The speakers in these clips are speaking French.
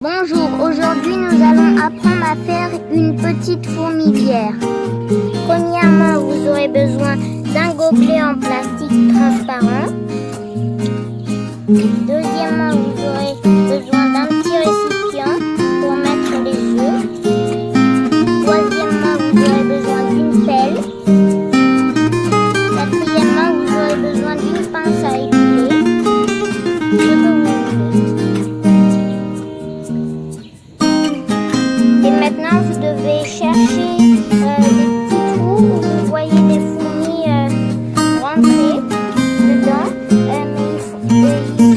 Bonjour, aujourd'hui nous allons apprendre à faire une petite fourmilière. Premièrement, vous aurez besoin d'un gobelet en plastique transparent. Deuxièmement, vous aurez besoin d'un petit récipient pour mettre les œufs. Troisièmement, vous aurez besoin d'une pelle. Quatrièmement, vous aurez besoin d'une pince à épiler. Ce que vous voulez. Et maintenant, vous devez chercher des petits trous où vous voyez des fourmis rentrer dedans. Mais il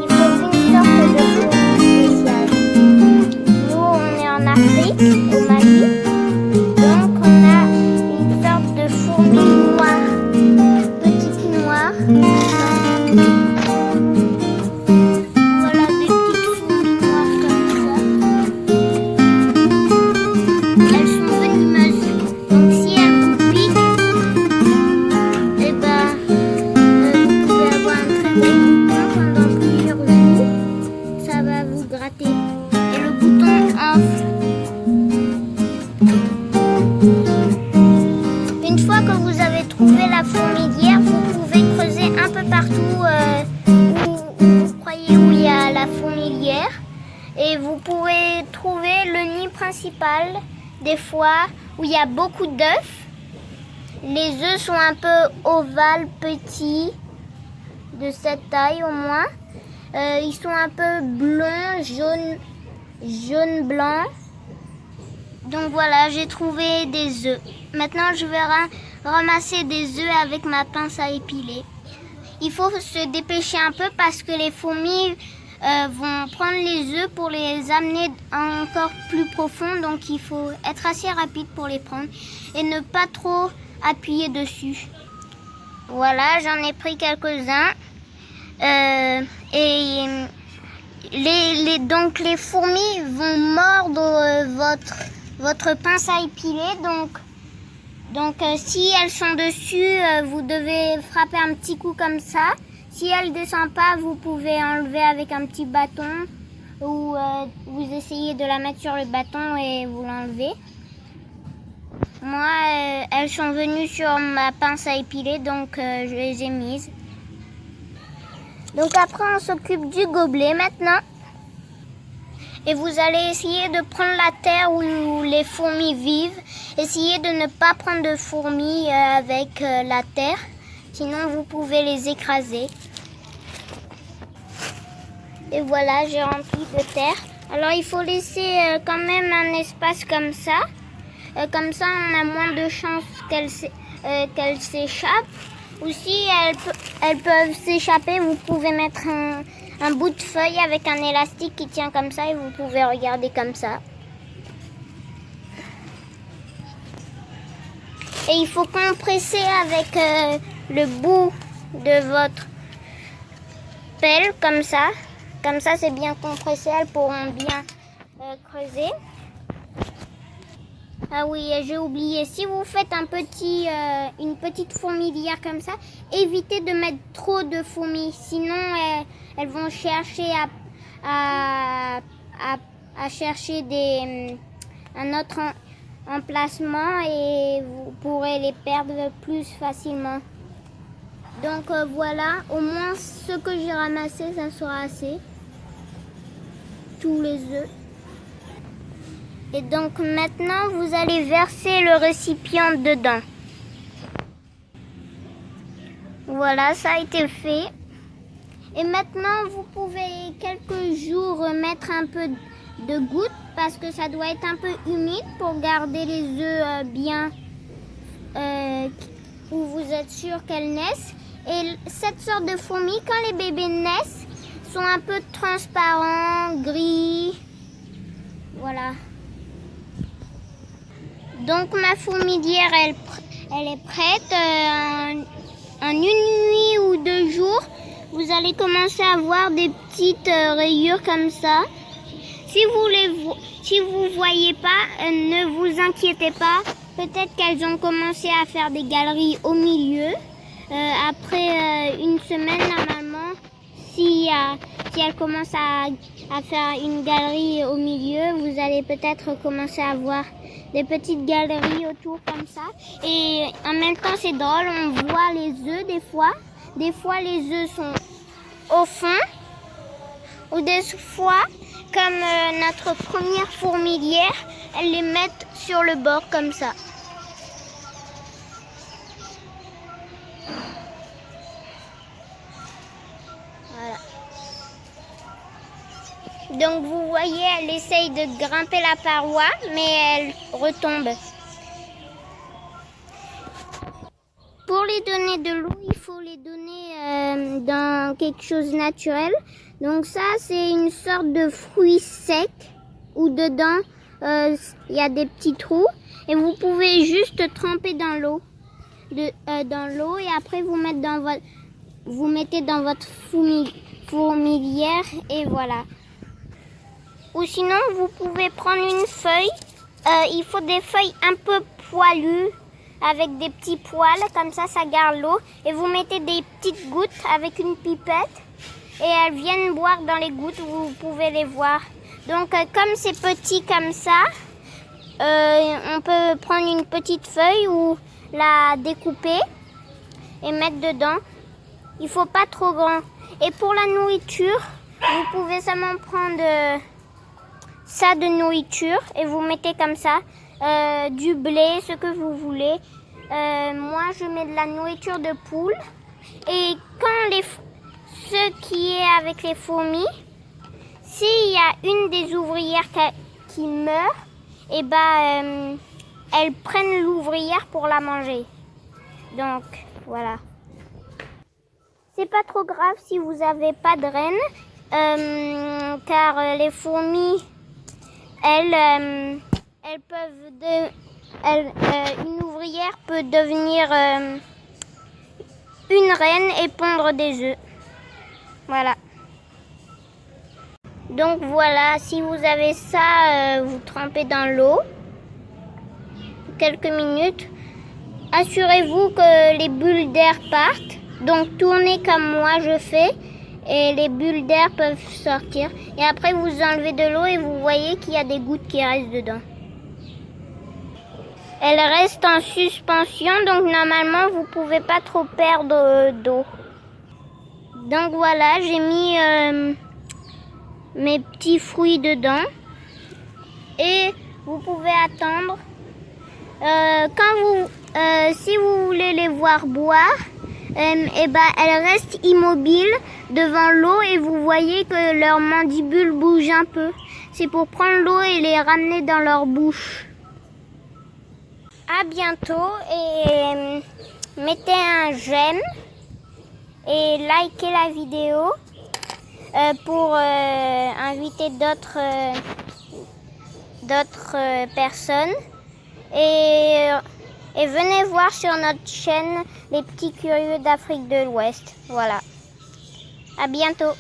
faut une sorte de fourmi spéciale. Nous, on est en Afrique, au Mali. Donc, on a une sorte de fourmi noire, petite noire. Voilà des petites fourmis noires comme ça. Elles sont venimeuses. Donc si elles vous piquent, eh ben, vous pouvez avoir un très gros bouton pendant plusieurs jours. Ça va vous gratter. Et le bouton enfle. Une fois que vous avez trouvé la fourmilière, vous pouvez creuser un peu partout où vous croyez où il y a la fourmilière. Et vous pouvez trouver le nid principal, des fois, où il y a beaucoup d'œufs. Les œufs sont un peu ovales, petits, de cette taille au moins. Ils sont un peu blonds, jaune, blanc. Donc voilà, j'ai trouvé des œufs. Maintenant, je vais ramasser des œufs avec ma pince à épiler. Il faut se dépêcher un peu parce que les fourmis vont prendre les œufs pour les amener encore plus profond. Donc il faut être assez rapide pour les prendre et ne pas trop appuyer dessus. Voilà, j'en ai pris quelques-uns. Donc les fourmis vont mordre votre pince à épiler. Donc si elles sont dessus, vous devez frapper un petit coup comme ça. Si elles ne descendent pas, vous pouvez enlever avec un petit bâton ou vous essayez de la mettre sur le bâton et vous l'enlevez. Moi, elles sont venues sur ma pince à épiler, donc je les ai mises. Donc après, on s'occupe du gobelet maintenant. Et vous allez essayer de prendre la terre où les fourmis vivent. Essayez de ne pas prendre de fourmis avec la terre. Sinon, vous pouvez les écraser. Et voilà, j'ai rempli de terre. Alors, il faut laisser quand même un espace comme ça. Comme ça, on a moins de chances qu'elles s'échappent. Ou si elles peuvent s'échapper, vous pouvez mettre un bout de feuille avec un élastique qui tient comme ça et vous pouvez regarder comme ça. Et il faut compresser avec le bout de votre pelle comme ça. Comme ça, c'est bien compressé, elles pourront bien creuser. Ah oui, j'ai oublié, si vous faites une petite fourmilière comme ça, évitez de mettre trop de fourmis, sinon elles vont chercher à chercher un autre emplacement et vous pourrez les perdre plus facilement. Donc voilà, au moins ce que j'ai ramassé, ça sera assez. Tous les œufs. Et donc maintenant, vous allez verser le récipient dedans. Voilà, ça a été fait. Et maintenant, vous pouvez quelques jours mettre un peu de gouttes parce que ça doit être un peu humide pour garder les œufs bien où vous êtes sûr qu'elles naissent. Et cette sorte de fourmis, quand les bébés naissent, sont un peu transparents, gris. Voilà. Donc ma fourmilière, elle est prête. En une nuit ou 2 jours, vous allez commencer à voir des petites rayures comme ça. Si vous voyez pas, ne vous inquiétez pas. Peut-être qu'elles ont commencé à faire des galeries au milieu. Après une semaine, normalement, si elle commence à faire une galerie au milieu, vous allez peut-être commencer à voir des petites galeries autour comme ça. Et en même temps, c'est drôle, on voit les œufs des fois. Des fois, les œufs sont au fond. Ou des fois, comme notre première fourmilière, elles les mettent sur le bord comme ça. Voilà. Donc vous voyez, elle essaye de grimper la paroi, mais elle retombe. Pour les donner de l'eau, il faut les donner dans quelque chose de naturel. Donc ça, c'est une sorte de fruit sec où dedans, il y a des petits trous. Et vous pouvez juste tremper dans l'eau. Dans l'eau et après vous mettez dans votre fourmilière et voilà. Ou sinon, vous pouvez prendre une feuille. Il faut des feuilles un peu poilues avec des petits poils, comme ça garde l'eau. Et vous mettez des petites gouttes avec une pipette et elles viennent boire dans les gouttes, vous pouvez les voir. Donc comme c'est petit comme ça, on peut prendre une petite feuille ou la découper et mettre dedans. Il faut pas trop grand. Et pour la nourriture, vous pouvez seulement prendre ça de nourriture et vous mettez comme ça du blé, ce que vous voulez. Moi, je mets de la nourriture de poule. Et quand ce qui est avec les fourmis, s'il y a une des ouvrières qui meurt, et elles prennent l'ouvrière pour la manger. Donc, voilà. C'est pas trop grave si vous n'avez pas de reine, car les fourmis, elles peuvent une ouvrière peut devenir une reine et pondre des œufs. Voilà. Donc voilà, si vous avez ça, vous trempez dans l'eau quelques minutes. Assurez-vous que les bulles d'air partent. Donc tournez comme moi je fais et les bulles d'air peuvent sortir. Et après vous enlevez de l'eau et vous voyez qu'il y a des gouttes qui restent dedans. Elle reste en suspension, donc normalement vous pouvez pas trop perdre d'eau. Donc voilà, j'ai mis mes petits fruits dedans et vous pouvez attendre. Si vous voulez les voir boire, elles restent immobiles devant l'eau et vous voyez que leurs mandibules bougent un peu. C'est pour prendre l'eau et les ramener dans leur bouche. À bientôt et mettez un j'aime et likez la vidéo pour inviter d'autres personnes et venez voir sur notre chaîne les petits curieux d'Afrique de l'Ouest. Voilà. À bientôt.